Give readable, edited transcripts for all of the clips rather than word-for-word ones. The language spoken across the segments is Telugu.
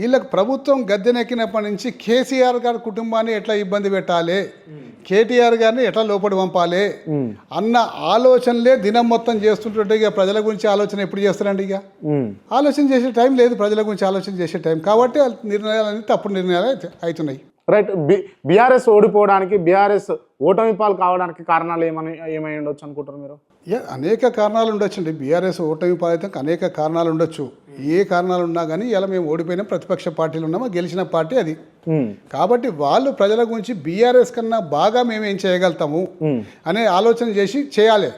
వీళ్ళకి ప్రభుత్వం గద్దెనెక్కినప్పటి నుంచి కేసీఆర్ గారి కుటుంబాన్ని ఎట్లా ఇబ్బంది పెట్టాలి, కేటీఆర్ గారిని ఎట్లా లోపడి పంపాలి అన్న ఆలోచనలే దినం మొత్తం చేస్తుంటుంటే ఇక ప్రజల గురించి ఆలోచన ఎప్పుడు చేస్తారండి? ఇక ఆలోచన చేసే టైం లేదు, ప్రజల గురించి ఆలోచన చేసే టైం. కాబట్టి నిర్ణయాలన్నీ తప్పుడు నిర్ణయాలు అవుతున్నాయి. రైట్. బీఆర్ఎస్ ఓడిపోవడానికి, బీఆర్ఎస్ ఓటమి పాలు కావడానికి కారణాలు ఏమై ఉండొచ్చు అనుకుంటారు మీరు? అనేక కారణాలు ఉండొచ్చండి. బీఆర్ఎస్ ఓటమి పాలితానికి అనేక కారణాలు ఉండొచ్చు. ఏ కారణాలు ఉన్నా కానీ ఇలా మేము ఓడిపోయినా ప్రతిపక్ష పార్టీలు ఉన్నామో, గెలిచిన పార్టీ అది. కాబట్టి వాళ్ళు ప్రజల గురించి బీఆర్ఎస్ కన్నా బాగా మేము ఏం చేయగలుగుతాము అనే ఆలోచన చేసి చేయాలి.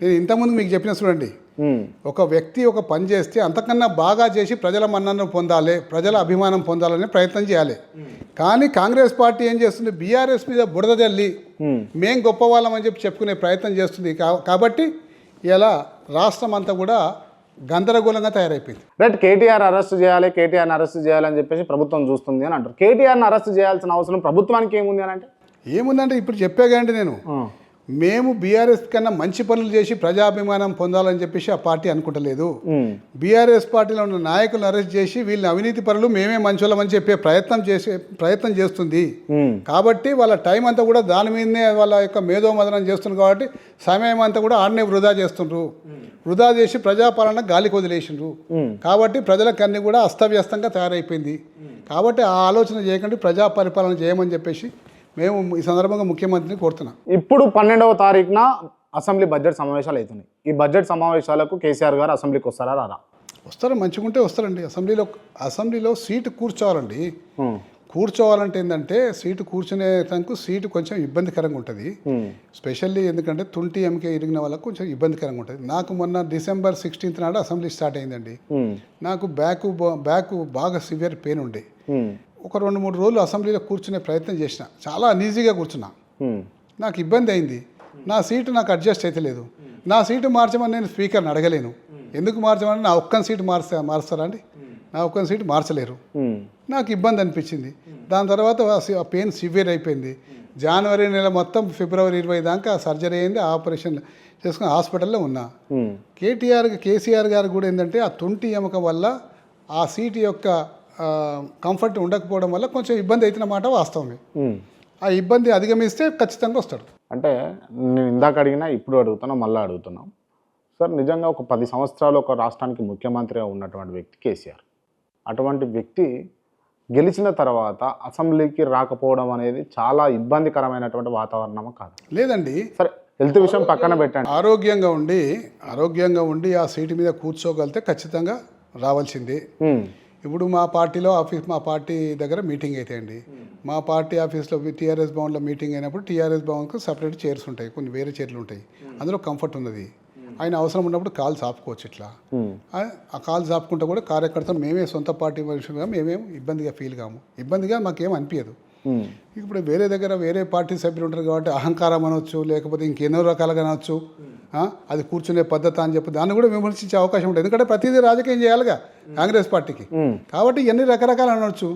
నేను ఇంతకుముందు మీకు చెప్పిన చూడండి, ఒక వ్యక్తి ఒక పని చేస్తే అంతకన్నా బాగా చేసి ప్రజల మన్ననను పొందాలి, ప్రజల అభిమానం పొందాలనే ప్రయత్నం చేయాలి. కానీ కాంగ్రెస్ పార్టీ ఏం చేస్తుంది, బీఆర్ఎస్ మీద బురద జల్లి మేం గొప్ప వాళ్ళమని చెప్పి చెప్పుకునే ప్రయత్నం చేస్తుంది. కాబట్టి ఇలా రాష్ట్రం అంతా కూడా గందరగోళంగా తయారైపోయింది. రైట్. కేటీఆర్ అరెస్ట్ చేయాలి, కేటీఆర్ని అరెస్ట్ చేయాలని చెప్పేసి ప్రభుత్వం చూస్తుంది అని అంటారు. కేటీఆర్ని అరెస్ట్ చేయాల్సిన అవసరం ప్రభుత్వానికి ఏముంది అని అంటే? ఏముందంటే ఇప్పుడు చెప్పేగాండి నేను, మేము బీఆర్ఎస్ కన్నా మంచి పనులు చేసి ప్రజాభిమానం పొందాలని చెప్పేసి ఆ పార్టీ అనుకుంటలేదు. బీఆర్ఎస్ పార్టీలో ఉన్న నాయకులను అరెస్ట్ చేసి వీళ్ళని అవినీతి పనులు మేమే మంచోళ్ళమని చెప్పే ప్రయత్నం చేస్తుంది. కాబట్టి వాళ్ళ టైం అంతా కూడా దాని మీదనే వాళ్ళ యొక్క మేధోమదనం చేస్తుంది. కాబట్టి సమయం అంతా కూడా ఆడనే వృధా చేస్తుండ్రు. వృధా చేసి ప్రజాపాలన గాలికి వదిలేసిండ్రు. కాబట్టి ప్రజలకు అన్ని కూడా అస్తవ్యస్తంగా తయారైపోయింది. కాబట్టి ఆ ఆలోచన చేయకుండా ప్రజా పరిపాలన చేయమని చెప్పేసి మేము ఈ సందర్భంగా ముఖ్యమంత్రిని కోరుతున్నాం. ఇప్పుడు 12వ తారీఖున అసెంబ్లీ బడ్జెట్ సమావేశాలు అవుతున్నాయి. ఈ బడ్జెట్ సమావేశాలకు కేసీఆర్ గారు అసెంబ్లీకి వస్తారా రారా? వస్తారు, మంచిగుంటే వస్తారండి. అసెంబ్లీలో సీటు కూర్చోవాలండి. కూర్చోవాలంటే ఏంటంటే కూర్చునేందుకు సీటు కొంచెం ఇబ్బందికరంగా ఉంటుంది. స్పెషల్లీ ఎందుకంటే తుంటి ఎంకే ఇరిగిన వాళ్ళకు కొంచెం ఇబ్బందికరంగా ఉంటుంది. నాకు మొన్న December 16th నాడు అసెంబ్లీ స్టార్ట్ అయిందండి. నాకు బ్యాక్ బాగా సివియర్ పెయిన్ ఉండే. ఒక 2-3 రోజులు అసెంబ్లీలో కూర్చునే ప్రయత్నం చేసిన. చాలా అన్ఈజీగా కూర్చున్నా. నాకు ఇబ్బంది అయింది. నా సీటు నాకు అడ్జస్ట్ అయితే లేదు. నా సీటు మార్చమని నేను స్పీకర్ని అడగలేను. ఎందుకు మార్చమని, నా ఒక్క సీటు మారుస్తారా అండి? నా ఒక్క సీటు మార్చలేరు. నాకు ఇబ్బంది అనిపించింది. దాని తర్వాత ఆ పెయిన్ సివియర్ అయిపోయింది. జనవరి నెల మొత్తం February 20 దాకా సర్జరీ అయింది. ఆపరేషన్ చేసుకుని హాస్పిటల్లో ఉన్నా. కేసీఆర్ గారు కూడా ఏంటంటే ఆ తుంటి ఎముక వల్ల ఆ సీటు యొక్క కంఫర్ట్ ఉండకపోవడం వల్ల కొంచెం ఇబ్బంది అవుతున్న మాట వాస్తవమే. ఆ ఇబ్బంది అధిగమిస్తే ఖచ్చితంగా వస్తాడు. అంటే నేను ఇందాక అడిగినా ఇప్పుడు అడుగుతున్నా, మళ్ళీ అడుగుతున్నాం సార్. నిజంగా ఒక 10 సంవత్సరాలు ఒక రాష్ట్రానికి ముఖ్యమంత్రిగా ఉన్నటువంటి వ్యక్తి కేసీఆర్. అటువంటి వ్యక్తి గెలిచిన తర్వాత అసెంబ్లీకి రాకపోవడం అనేది చాలా ఇబ్బందికరమైనటువంటి వాతావరణం కాదు? లేదండి. సరే, హెల్త్ విషయం పక్కన పెట్టండి. ఆరోగ్యంగా ఉండి ఆ సీటు మీద కూర్చోగలిగితే ఖచ్చితంగా రావాల్సిందే. ఇప్పుడు మా పార్టీ దగ్గర మీటింగ్ అయితే అండి, మా పార్టీ ఆఫీస్లో టీఆర్ఎస్ భవన్లో మీటింగ్ అయినప్పుడు టీఆర్ఎస్ భవన్కు సపరేట్ చైర్స్ ఉంటాయి, కొన్ని వేరే చైర్లు ఉంటాయి. అందులో కంఫర్ట్ ఉన్నది. ఆయన అవసరం ఉన్నప్పుడు కాల్స్ ఆపుకోవచ్చు. ఇట్లా ఆ కాల్స్ ఆపుకుంటా కూడా కార్యకర్తలు మేమే సొంత పార్టీ మనుషులుగా మేమేం ఇబ్బందిగా ఫీల్ కాము. ఇబ్బందిగా మాకేం అనిపించదు. ఇప్పుడు వేరే పార్టీ సభ్యులు ఉంటారు కాబట్టి అహంకారం అనవచ్చు, లేకపోతే ఇంకెన్నో రకాలుగా అనవచ్చు. అది కూర్చునే పద్ధతి అని చెప్పి దాన్ని కూడా విమర్శించే అవకాశం ఉంటుంది. ఎందుకంటే ప్రతిదీ రాజకీయం చేయాలిగా కాంగ్రెస్ పార్టీకి. కాబట్టి ఇవన్నీ రకరకాలు అనవచ్చు.